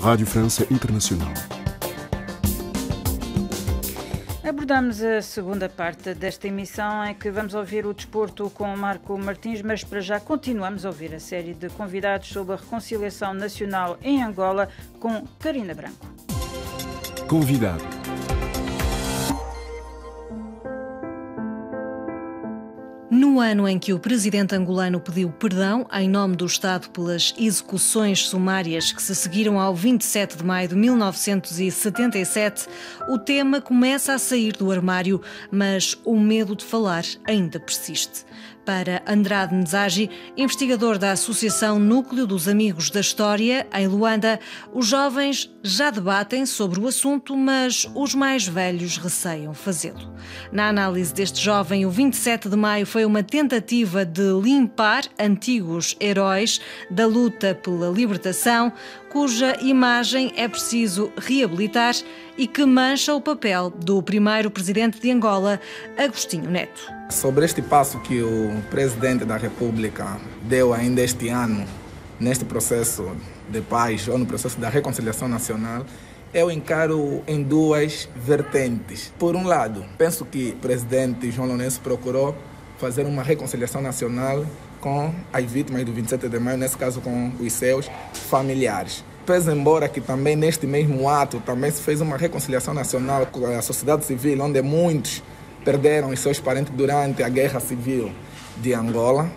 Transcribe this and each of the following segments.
Rádio França Internacional. Abordamos a segunda parte desta emissão, em que vamos ouvir o desporto com Marco Martins, mas para já continuamos a ouvir a série de convidados sobre a reconciliação nacional em Angola com Karina Branco. Convidado. No ano em que o presidente angolano pediu perdão em nome do Estado pelas execuções sumárias que se seguiram ao 27 de maio de 1977, o tema começa a sair do armário, mas o medo de falar ainda persiste. Para Andrade Nzagi, investigador da Associação Núcleo dos Amigos da História, em Luanda, os jovens já debatem sobre o assunto, mas os mais velhos receiam fazê-lo. Na análise deste jovem, o 27 de maio foi uma tentativa de limpar antigos heróis da luta pela libertação, cuja imagem é preciso reabilitar e que mancha o papel do primeiro presidente de Angola, Agostinho Neto. Sobre este passo que o presidente da República deu ainda este ano, neste processo de paz ou no processo da reconciliação nacional, eu encaro em duas vertentes. Por um lado, penso que o presidente João Lourenço procurou fazer uma reconciliação nacional com as vítimas do 27 de maio, nesse caso com os seus familiares. Pese embora que também neste mesmo ato também se fez uma reconciliação nacional com a sociedade civil, onde muitos perderam os seus parentes durante a Guerra Civil de Angola.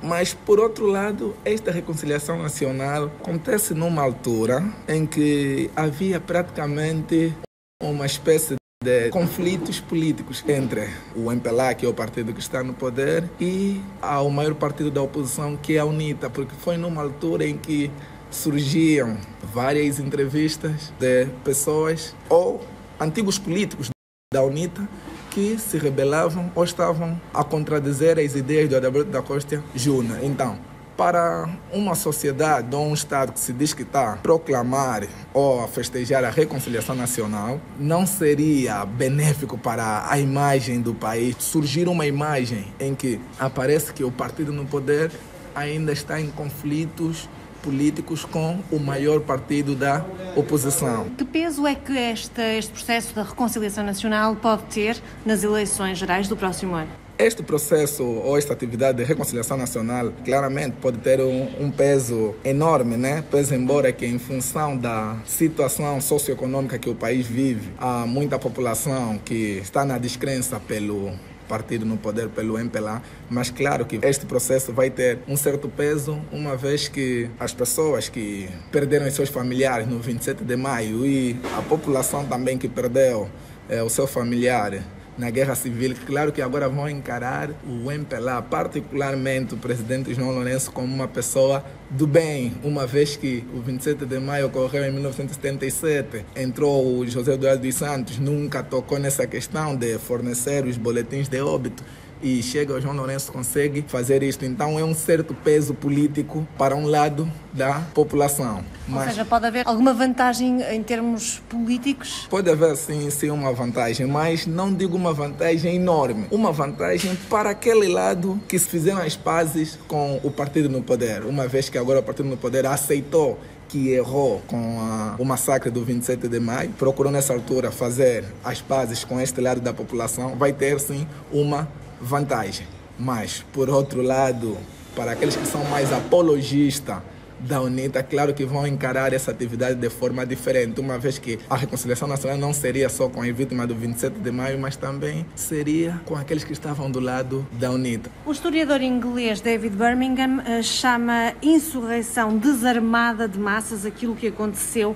Mas, por outro lado, esta reconciliação nacional acontece numa altura em que havia praticamente uma espécie de conflitos políticos entre o MPLA, que é o partido que está no poder, e o maior partido da oposição, que é a UNITA, porque foi numa altura em que surgiam várias entrevistas de pessoas ou antigos políticos da UNITA que se rebelavam ou estavam a contradizer as ideias do Adalberto da Costa Júnior. Então, para uma sociedade ou um Estado que se diz que está a proclamar ou a festejar a reconciliação nacional, não seria benéfico para a imagem do país surgir uma imagem em que aparece que o partido no poder ainda está em conflitos políticos com o maior partido da oposição. Que peso é que este processo da reconciliação nacional pode ter nas eleições gerais do próximo ano? Este processo ou esta atividade de reconciliação nacional claramente pode ter um peso enorme, né? Pese embora que em função da situação socioeconômica que o país vive, há muita população que está na descrença pelo partido no poder, pelo MPLA, mas claro que este processo vai ter um certo peso, uma vez que as pessoas que perderam os seus familiares no 27 de maio e a população também que perdeu o seu familiar na Guerra Civil, claro que agora vão encarar o MPLA, particularmente o presidente João Lourenço, como uma pessoa do bem, uma vez que o 27 de maio ocorreu em 1977, entrou o José Eduardo dos Santos, nunca tocou nessa questão de fornecer os boletins de óbito, e chega o João Lourenço, consegue fazer isto. Então é um certo peso político para um lado da população. Ou seja, pode haver alguma vantagem em termos políticos? Pode haver sim uma vantagem, mas não digo uma vantagem enorme. Uma vantagem para aquele lado que se fizeram as pazes com o partido no poder, uma vez que agora o partido no poder aceitou que errou com o massacre do 27 de maio, procurou nessa altura fazer as pazes com este lado da população, vai ter sim uma vantagem. Mas, por outro lado, para aqueles que são mais apologistas da UNITA, claro que vão encarar essa atividade de forma diferente, uma vez que a reconciliação nacional não seria só com as vítimas do 27 de maio, mas também seria com aqueles que estavam do lado da UNITA. O historiador inglês David Birmingham chama insurreição desarmada de massas aquilo que aconteceu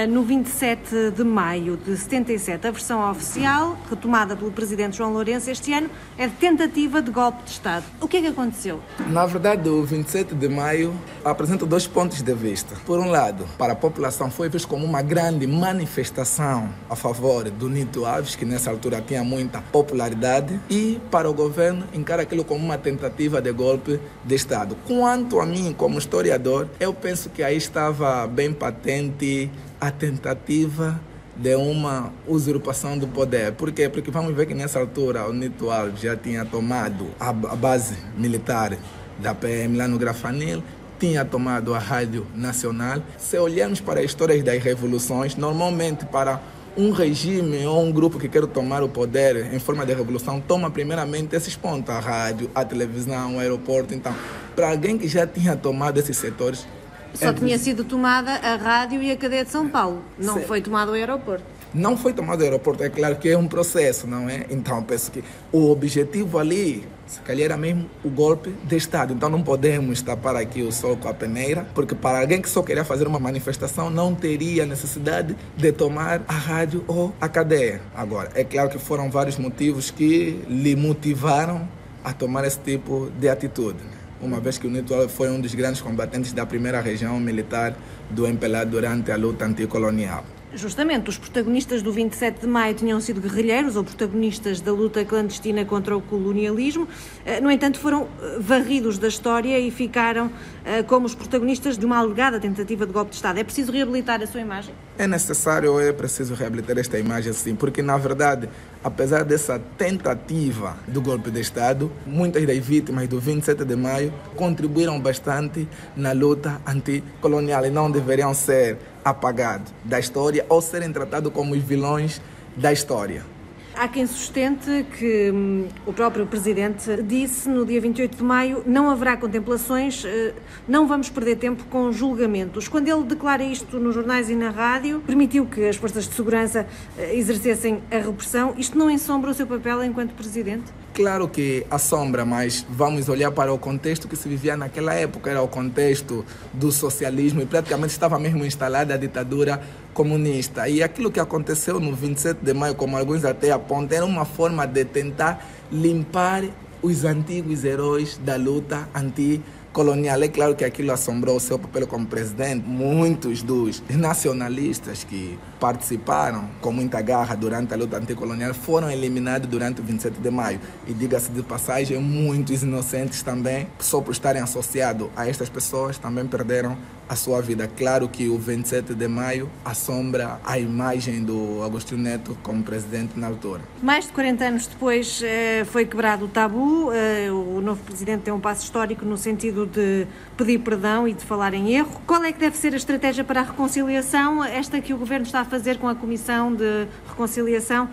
no 27 de maio de 77. A versão oficial, retomada pelo presidente João Lourenço este ano, é de tentativa de golpe de Estado. O que é que aconteceu? Na verdade, o 27 de maio apresenta dois pontos de vista. Por um lado, para a população foi visto como uma grande manifestação a favor do Nito Alves, que nessa altura tinha muita popularidade, e para o governo encara aquilo como uma tentativa de golpe de Estado. Quanto a mim, como historiador, eu penso que aí estava bem patente a tentativa de uma usurpação do poder. Por quê? Porque vamos ver que nessa altura o Nito Alves já tinha tomado a base militar da PM lá no Grafanil, tinha tomado a Rádio Nacional. Se olharmos para as histórias das revoluções, normalmente para um regime ou um grupo que quer tomar o poder em forma de revolução, toma primeiramente esses pontos, a rádio, a televisão, o aeroporto. Então, para alguém que já tinha tomado esses setores... Só tinha sido tomada a rádio e a cadeia de São Paulo, não foi tomado o aeroporto. Não foi tomado o aeroporto, é claro que é um processo, não é? Então, penso que o objetivo ali, se calhar era mesmo o golpe de Estado. Então, não podemos tapar aqui o sol com a peneira, porque para alguém que só queria fazer uma manifestação, não teria necessidade de tomar a rádio ou a cadeia. Agora, é claro que foram vários motivos que lhe motivaram a tomar esse tipo de atitude. Uma vez que o Nito Alves foi um dos grandes combatentes da primeira região militar do MPLA durante a luta anticolonial. Justamente, os protagonistas do 27 de maio tinham sido guerrilheiros ou protagonistas da luta clandestina contra o colonialismo. No entanto, foram varridos da história e ficaram como os protagonistas de uma alegada tentativa de golpe de Estado. É preciso reabilitar a sua imagem? É necessário, é preciso reabilitar esta imagem, sim, porque, na verdade, apesar dessa tentativa do golpe de Estado, muitas das vítimas do 27 de maio contribuíram bastante na luta anticolonial e não deveriam ser apagados da história ou serem tratados como os vilões da história. Há quem sustente que o próprio Presidente disse no dia 28 de maio não haverá contemplações, não vamos perder tempo com julgamentos. Quando ele declara isto nos jornais e na rádio, permitiu que as forças de segurança exercessem a repressão. Isto não ensombra o seu papel enquanto Presidente? Claro que assombra, mas vamos olhar para o contexto que se vivia naquela época. Era o contexto do socialismo e praticamente estava mesmo instalada a ditadura comunista. E aquilo que aconteceu no 27 de maio, como alguns até apontam, era uma forma de tentar limpar os antigos heróis da luta anticolonial. É claro que aquilo assombrou o seu papel como presidente. Muitos dos nacionalistas que participaram com muita garra durante a luta anticolonial foram eliminados durante o 27 de maio. E diga-se de passagem, muitos inocentes também, só por estarem associados a estas pessoas, também perderam a sua vida. Claro que o 27 de maio assombra a imagem do Agostinho Neto como presidente na altura. Mais de 40 anos depois foi quebrado o tabu. O novo presidente tem um passo histórico no sentido de pedir perdão e de falar em erro. Qual é que deve ser a estratégia para a reconciliação? Esta que o Governo está a fazer com a Comissão de Reconciliação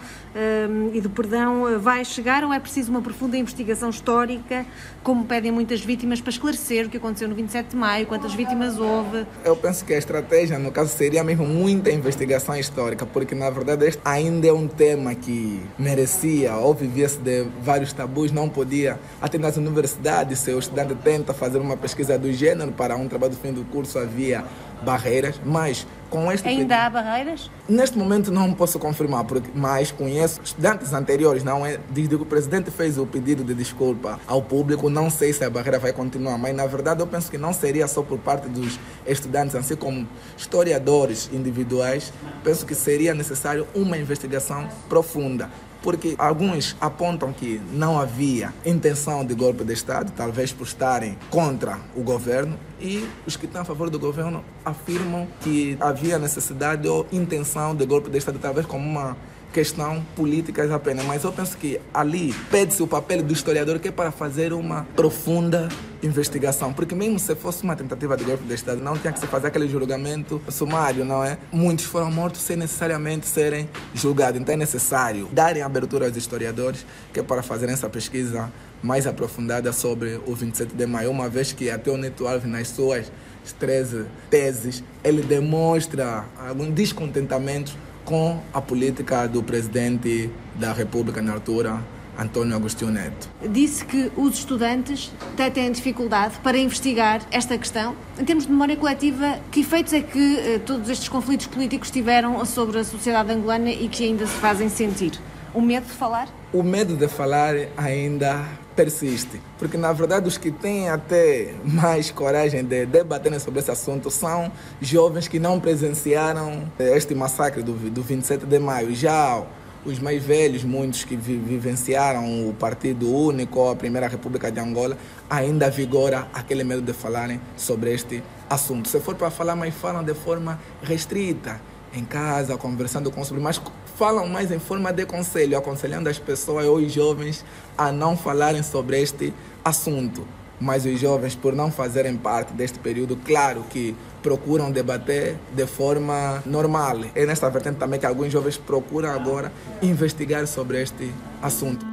e de Perdão vai chegar ou é preciso uma profunda investigação histórica, como pedem muitas vítimas, para esclarecer o que aconteceu no 27 de maio, quantas vítimas houve? Eu penso que a estratégia, no caso, seria mesmo muita investigação histórica, porque, na verdade, este ainda é um tema que merecia ou vivia-se de vários tabus, não podia. Até nas universidades, se o estudante tenta fazer uma pesquisa do gênero para um trabalho do fim do curso, havia barreiras, mas com este... Ainda há barreiras? Neste momento não posso confirmar, mas conheço estudantes anteriores, não é? Desde que o presidente fez o pedido de desculpa ao público, não sei se a barreira vai continuar, mas na verdade eu penso que não seria só por parte dos estudantes, assim como historiadores individuais, penso que seria necessário uma investigação profunda. Porque alguns apontam que não havia intenção de golpe de Estado, talvez por estarem contra o governo, e os que estão a favor do governo afirmam que havia necessidade ou intenção de golpe de Estado, talvez como uma questão política apenas. Mas eu penso que ali pede-se o papel do historiador, que é para fazer uma profunda investigação, porque mesmo se fosse uma tentativa de golpe de Estado, não tinha que se fazer aquele julgamento sumário, não é? Muitos foram mortos sem necessariamente serem julgados, então é necessário darem abertura aos historiadores, que é para fazerem essa pesquisa mais aprofundada sobre o 27 de maio, uma vez que até o Nito Alves, nas suas 13 teses, ele demonstra algum descontentamento com a política do presidente da República na altura, Antônio Agostinho Neto. Disse que os estudantes têm dificuldade para investigar esta questão. Em termos de memória coletiva, que efeitos é que todos estes conflitos políticos tiveram sobre a sociedade angolana e que ainda se fazem sentir? O medo de falar? O medo de falar ainda persiste, porque na verdade os que têm até mais coragem de debater sobre esse assunto são jovens que não presenciaram este massacre do 27 de maio. Já os mais velhos, muitos que vivenciaram o Partido Único, a Primeira República de Angola, ainda vigora aquele medo de falarem sobre este assunto. Se for para falar, mas falam de forma restrita, em casa, conversando com os mas falam mais em forma de conselho, aconselhando as pessoas ou os jovens a não falarem sobre este assunto. Mas os jovens, por não fazerem parte deste período, claro que procuram debater de forma normal. É nesta vertente também que alguns jovens procuram agora investigar sobre este assunto.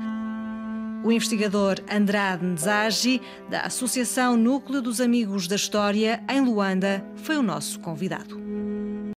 O investigador Andrade Nzagi, da Associação Núcleo dos Amigos da História, em Luanda, foi o nosso convidado.